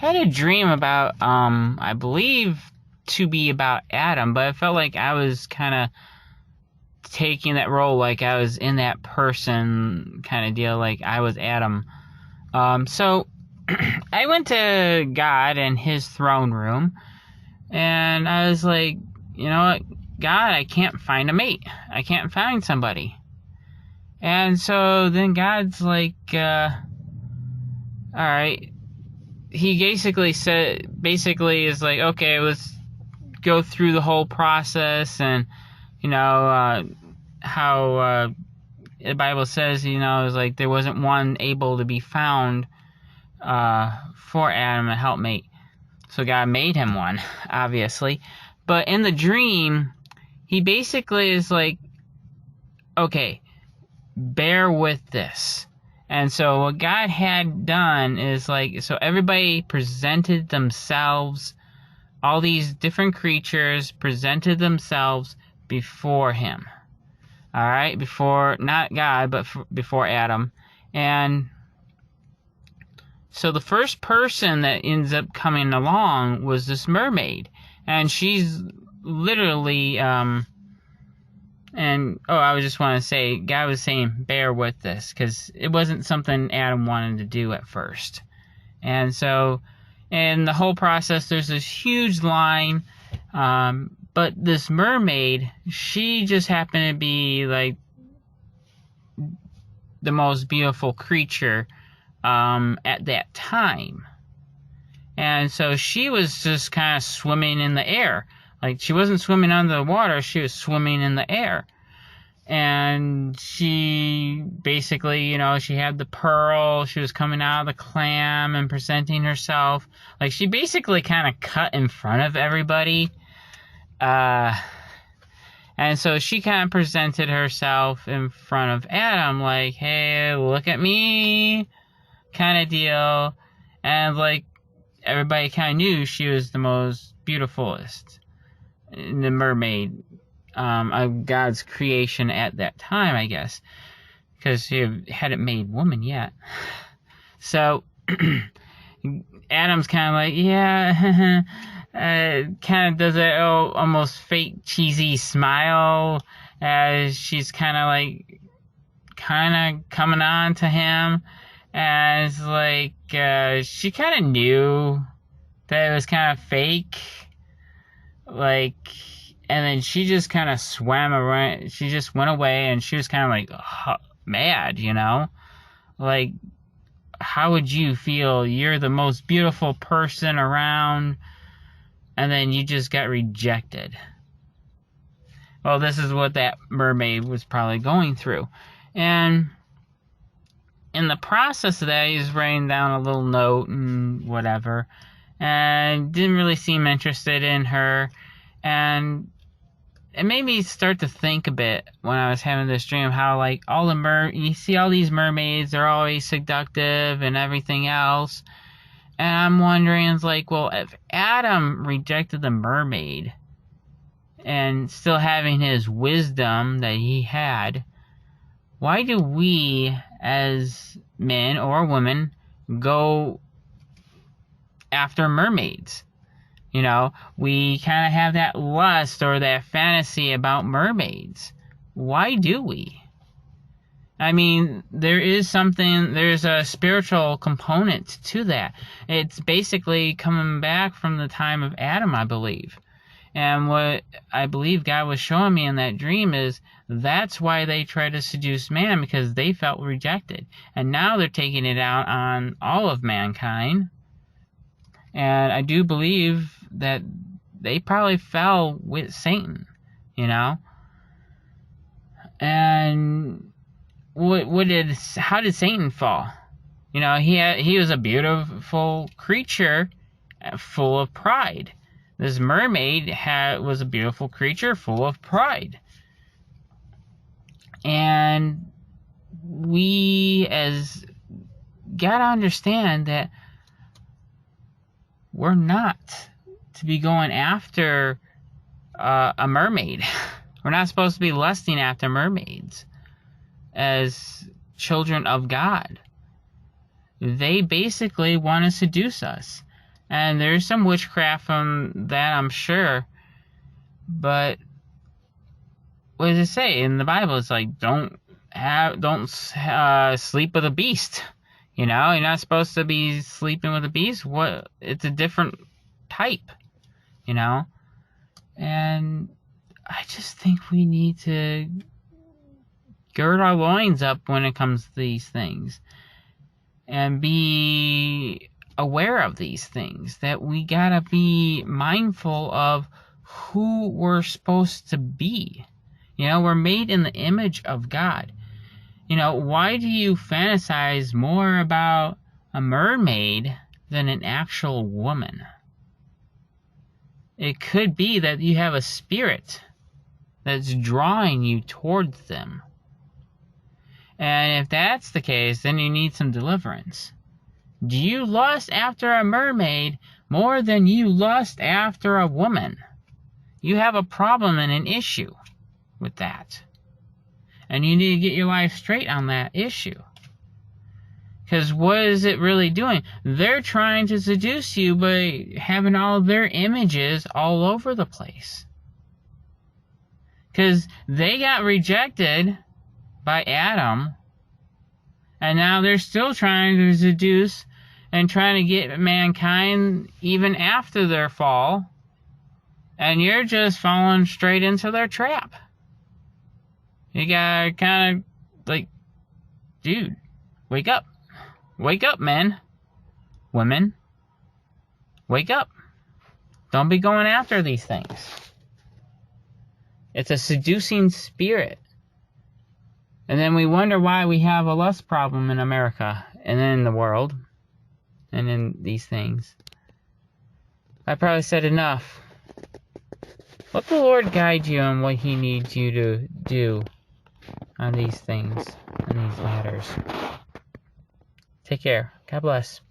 had a dream about, I believe to be about Adam, but I felt like I was kind of taking that role, like I was in that person kind of deal, like I was Adam. So I went to God in his throne room, and I was like, you know what, God, I can't find a mate. I can't find somebody. And so then God's like, alright. He basically is like, okay, let's go through the whole process, and, you know, how, the Bible says, you know, is like there wasn't one able to be found, for Adam, a helpmate. So God made him one, obviously. But in the dream, he basically is like, okay, bear with this. And so what God had done is like, so everybody presented themselves, all these different creatures presented themselves before him. Alright, before, not God, but before Adam. And so the first person that ends up coming along was this mermaid. And she's literally, I just want to say, God was saying, bear with this, because it wasn't something Adam wanted to do at first. And so, in the whole process, there's this huge line, but this mermaid, she just happened to be, like, the most beautiful creature, at that time. And so she was just kind of swimming in the air. Like, she wasn't swimming under the water, she was swimming in the air. And she basically, you know, she had the pearl, she was coming out of the clam and presenting herself. Like, she basically kind of cut in front of everybody. And so she kind of presented herself in front of Adam, like, hey, look at me, kind of deal. And, like, everybody kind of knew she was the most beautifulest, the mermaid, of God's creation at that time, I guess, because he hadn't made woman yet. So Adam's kind of like, yeah, kind of does that almost fake cheesy smile as she's kind of like, kind of coming on to him. And it's like, she kind of knew that it was kind of fake. Like, and then she just kind of swam around. She just went away, and she was kind of like mad, you know? Like, how would you feel? You're the most beautiful person around, and then you just got rejected. Well, this is what that mermaid was probably going through. And in the process of that, he was writing down a little note and whatever, and didn't really seem interested in her. And it made me start to think a bit when I was having this dream, how, like, all the you see all these mermaids, they're always seductive and everything else. And I'm wondering, it's like, well, if Adam rejected the mermaid and still having his wisdom that he had, why do we, as men or women, go after mermaids? You know, we kind of have that lust or that fantasy about mermaids. Why do we? I mean, there's a spiritual component to that. It's basically coming back from the time of Adam, I believe. And what I believe God was showing me in that dream is that's why they tried to seduce man, because they felt rejected. And now they're taking it out on all of mankind. And I do believe that they probably fell with Satan, you know? And how did Satan fall? You know, he was a beautiful creature full of pride. This mermaid was a beautiful creature full of pride. And we gotta understand that we're not to be going after a mermaid. We're not supposed to be lusting after mermaids as children of God. They basically want to seduce us. And there's some witchcraft from that, I'm sure. But what does it say in the Bible? It's like, don't sleep with a beast. You know, you're not supposed to be sleeping with a beast. What? It's a different type. You know, and I just think we need to gird our loins up when it comes to these things, and be aware of these things. That we gotta be mindful of who we're supposed to be. You know, we're made in the image of God. You know, why do you fantasize more about a mermaid than an actual woman? It could be that you have a spirit that's drawing you towards them. And if that's the case, then you need some deliverance. Do you lust after a mermaid more than you lust after a woman? You have a problem and an issue with that. And you need to get your life straight on that issue. Because what is it really doing? They're trying to seduce you by having all their images all over the place. Because they got rejected by Adam. And now they're still trying to seduce and trying to get mankind even after their fall. And you're just falling straight into their trap. You gotta kind of, like, dude, wake up. Wake up, men. Women. Wake up. Don't be going after these things. It's a seducing spirit. And then we wonder why we have a lust problem in America and in the world and in these things. I probably said enough. Let the Lord guide you on what He needs you to do on these things, on these matters. Take care. God bless.